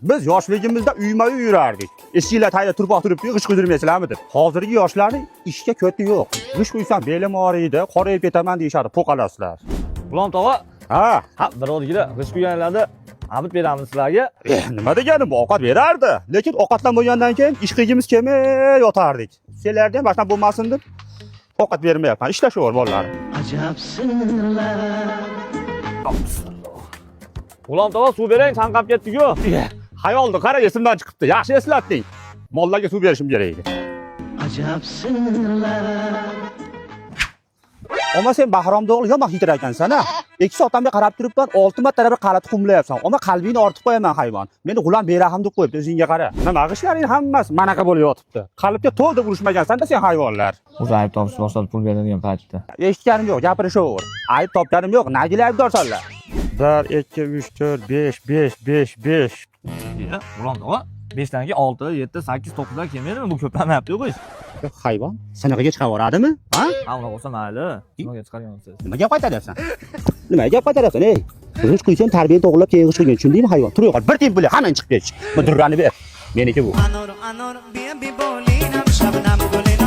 Biz yoshligimizda uyma-uy yurardik. Eshiklar tayyor turpoq turibdi, g'ish quydirmaysizlarmidi? Hozirgi yoshlarning ishga ko'ti yo'q. G'ish quysam belim og'riydi, qorayib ketaman deyishadi, po'qalasizlar. G'ulom tog'a, Ha, birodagida g'ish quyganlarni abid beramiz sizlarga. nima deganim, ovqat berardi. Lekin ovqatdan bo'lgandan keyin ish qilgimiz kelmay yotardik. Sizlarga ham boshdan bo'lmasin deb ovqat bermayapman. Ishlashaver bolalar. G'ulom tog'a, suv berang, chanqab ketdik-ku. Hayolni qara, esimdan chiqibdi. Yaxshi eslatding. Mollarga suv berishim kerak edi. Ama sen Bahromda o'g'li yomon hitir ekansan-a. 2 soatdan beri qarab turibman, 6 marta qalat qumlayapsan. Ama qalbingni ortib qo'yaman hayvon. Meni G'ulom berahim deb qo'yibdi, o'zingga qara. Nima g'ishlaring hammasi manaqa bo'lib yotibdi. Qalbga to'l deb urishmagansan-da sen hayvonlar. O'zi ayb topishib boshladi pul beradigan paytda. Eshitganim yo'q, gapirishaver. Ayb topganim yo'q, nagilar aybdorsanlar. 1 2 3 4 5 5 5 5. G'ulom tog'a, 5 dan keyin 6, 7, 8, 9 dan kelmaydimi? Bu ko'planmayapti-ku ish. Hayvon, sanaqaga chiqaveradimi? Ha? Hamma bo'lsa mayli. Nimaga chiqargansiz? Nima gap qaytaryapsan? Nima gap qaytaryapsan, ey? G'ish quysang tarbiya to'g'rilab keyin g'ish quygan, tushundingmi hayvon? Tur yo'qol, bir tep bo'la, hammani chiqib ket. Bu durrani ber. Meniki bu. Anor, baby, bolina, shabnam, gulina.